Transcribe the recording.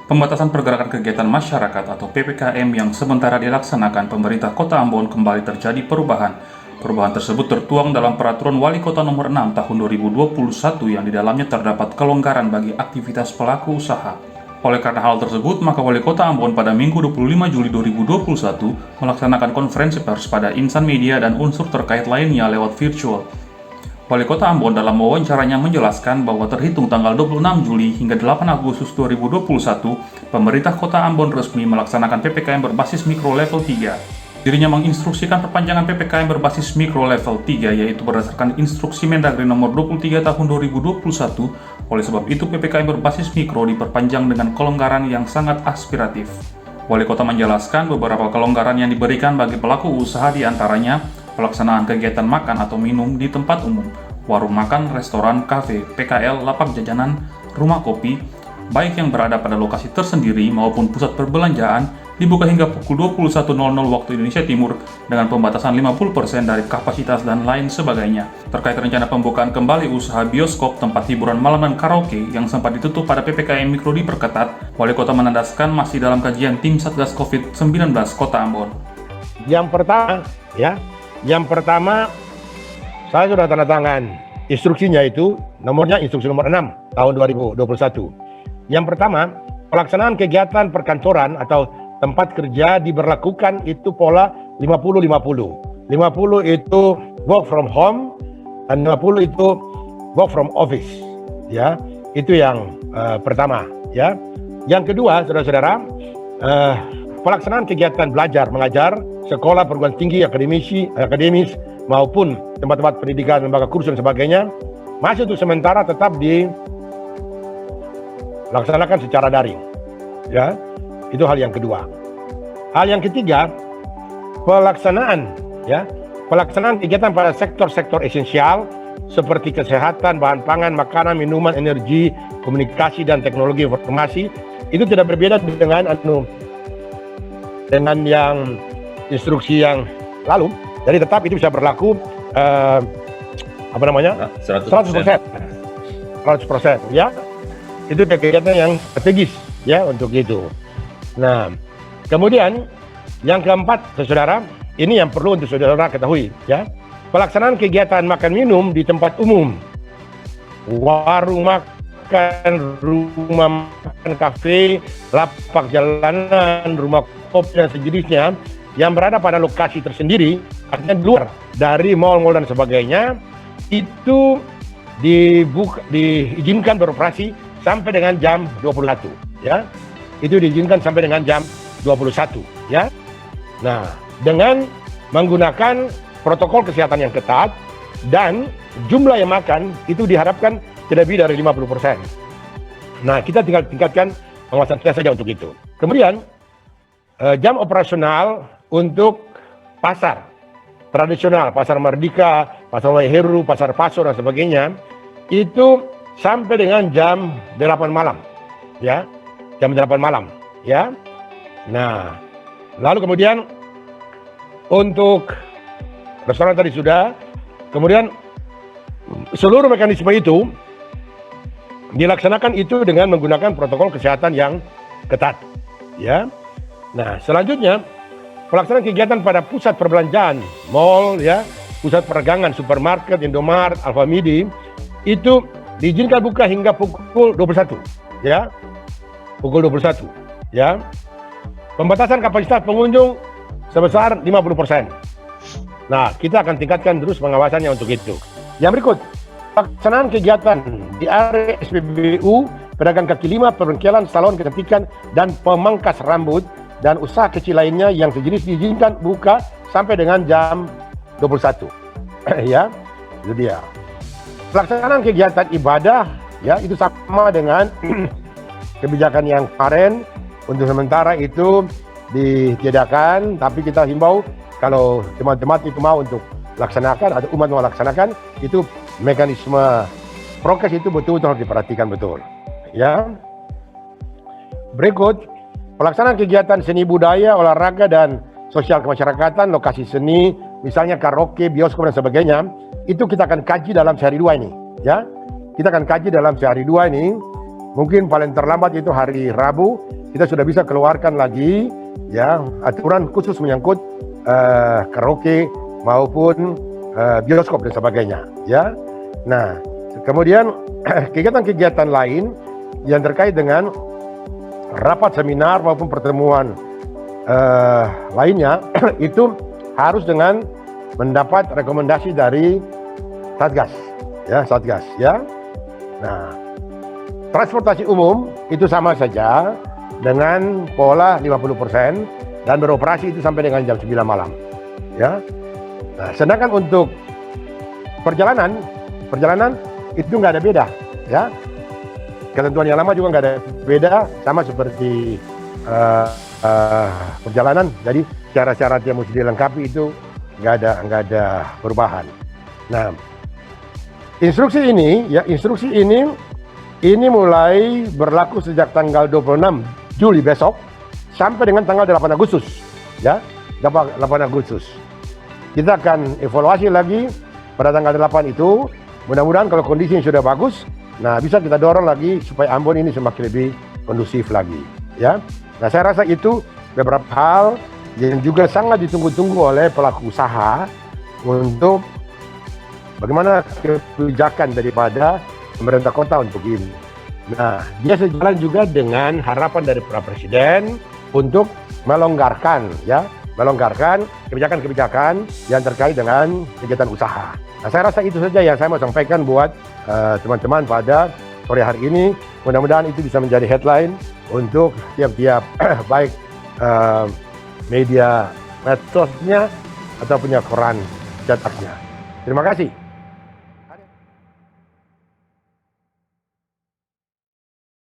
Pembatasan pergerakan kegiatan masyarakat atau PPKM yang sementara dilaksanakan pemerintah Kota Ambon kembali terjadi perubahan. Perubahan tersebut tertuang dalam Peraturan Wali Kota Nomor 6 Tahun 2021 yang di dalamnya terdapat kelonggaran bagi aktivitas pelaku usaha. Oleh karena hal tersebut, maka Wali Kota Ambon pada Minggu 25 Juli 2021 melaksanakan konferensi pers pada insan media dan unsur terkait lainnya lewat virtual. Wali Kota Ambon dalam wawancaranya menjelaskan bahwa terhitung tanggal 26 Juli hingga 8 Agustus 2021, pemerintah Kota Ambon resmi melaksanakan PPKM berbasis mikro level 3. Dirinya menginstruksikan perpanjangan PPKM berbasis mikro level 3 yaitu berdasarkan instruksi Mendagri nomor 23 tahun 2021. Oleh sebab itu PPKM berbasis mikro diperpanjang dengan kelonggaran yang sangat aspiratif. Wali Kota menjelaskan beberapa kelonggaran yang diberikan bagi pelaku usaha diantaranya pelaksanaan kegiatan makan atau minum di tempat umum, warung makan, restoran, kafe, PKL, lapak jajanan, rumah kopi, baik yang berada pada lokasi tersendiri maupun pusat perbelanjaan, dibuka hingga pukul 21.00 waktu Indonesia Timur dengan pembatasan 50% dari kapasitas dan lain sebagainya. Terkait rencana pembukaan kembali usaha bioskop, tempat hiburan malam dan karaoke yang sempat ditutup pada PPKM Mikro diperketat, Wali Kota menandaskan masih dalam kajian tim Satgas COVID-19 Kota Ambon. Yang pertama, saya sudah tanda tangan instruksinya itu, nomornya instruksi nomor 6 tahun 2021. Yang pertama, pelaksanaan kegiatan perkantoran atau tempat kerja diberlakukan itu pola 50-50. 50 itu work from home dan 50 itu work from office. Ya, itu yang pertama. Ya, yang kedua, saudara-saudara, pelaksanaan kegiatan belajar mengajar sekolah, perguruan tinggi, akademis maupun tempat-tempat pendidikan, lembaga kursus dan sebagainya masih untuk sementara tetap dilaksanakan secara daring. Ya, itu hal yang kedua. Hal yang ketiga, pelaksanaan kegiatan pada sektor-sektor esensial seperti kesehatan, bahan pangan, makanan, minuman, energi, komunikasi dan teknologi informasi itu tidak berbeda dengan yang instruksi yang lalu, jadi tetap itu bisa berlaku 100%. 100%, ya. Itu kegiatan yang strategis ya untuk itu. Nah, kemudian yang keempat, saudara, ini yang perlu untuk saudara ketahui ya. Pelaksanaan kegiatan makan minum di tempat umum, warung makan, rumah makan, kafe, lapak jalanan, rumah kopi dan sejenisnya yang berada pada lokasi tersendiri, artinya di luar dari mal-mal dan sebagainya, itu diizinkan beroperasi sampai dengan jam 21, ya. Itu diizinkan sampai dengan jam 21, ya. Nah, dengan menggunakan protokol kesehatan yang ketat dan jumlah yang makan itu diharapkan tidak lebih dari 50%. Nah, kita tinggal tingkatkan pengawasan kita saja untuk itu. Kemudian jam operasional untuk pasar tradisional, pasar Merdeka, pasar Heru, pasar Paso dan sebagainya itu sampai dengan jam 8 malam, ya, jam 8 malam, ya. Nah, lalu kemudian untuk restoran tadi sudah, kemudian seluruh mekanisme itu dilaksanakan itu dengan menggunakan protokol kesehatan yang ketat, ya. Nah, selanjutnya pelaksanaan kegiatan pada pusat perbelanjaan, mall, ya, pusat perdagangan, supermarket, Indomaret, Alfamidi itu diizinkan buka hingga pukul 21, ya, pukul 21, ya. Pembatasan kapasitas pengunjung sebesar 50%. Nah, kita akan tingkatkan terus pengawasannya untuk itu. Yang berikut, pelaksanaan kegiatan di area SPBU, pedagang kaki lima, perbengkelan, salon kecantikan dan pemangkas rambut dan usaha kecil lainnya yang sejenis diizinkan buka sampai dengan jam 21. Ya, itu dia. Pelaksanaan kegiatan ibadah, ya, itu sama dengan kebijakan yang kemarin. Untuk sementara itu ditiadakan, tapi kita himbau kalau teman-teman itu mau untuk laksanakan atau umat mau laksanakan, itu mekanisme prokes itu betul-betul harus diperhatikan betul. Ya. Berikut pelaksanaan kegiatan seni budaya, olahraga, dan sosial kemasyarakatan, lokasi seni, misalnya karaoke, bioskop, dan sebagainya, itu kita akan kaji dalam sehari dua ini. Ya, kita akan kaji dalam sehari dua ini, mungkin paling terlambat itu hari Rabu, kita sudah bisa keluarkan lagi ya aturan khusus menyangkut karaoke maupun bioskop dan sebagainya ya. Nah, kemudian kegiatan-kegiatan lain yang terkait dengan rapat seminar maupun pertemuan lainnya itu harus dengan mendapat rekomendasi dari Satgas ya. Nah, transportasi umum itu sama saja dengan pola 50% dan beroperasi itu sampai dengan jam 9 malam ya. Nah, sedangkan untuk perjalanan itu nggak ada beda ya. Ketentuan yang lama juga nggak ada beda, sama seperti perjalanan. Jadi syarat-syarat yang mesti dilengkapi itu nggak ada perubahan. Nah, instruksi ini mulai berlaku sejak tanggal 26 Juli besok sampai dengan tanggal 8 Agustus ya. 8 Agustus. Kita akan evaluasi lagi pada tanggal 8 itu. Mudah-mudahan kalau kondisi sudah bagus, nah bisa kita dorong lagi supaya Ambon ini semakin lebih kondusif lagi ya. Nah, saya rasa itu beberapa hal yang juga sangat ditunggu-tunggu oleh pelaku usaha untuk bagaimana kebijakan daripada pemerintah kota untuk ini. Nah, dia sejalan juga dengan harapan dari Pak Presiden untuk melonggarkan kebijakan-kebijakan yang terkait dengan kegiatan usaha. Nah, saya rasa itu saja yang saya mau sampaikan buat teman-teman pada sore hari ini. Mudah-mudahan itu bisa menjadi headline untuk tiap-tiap baik media medsosnya atau punya koran cetaknya. Terima kasih.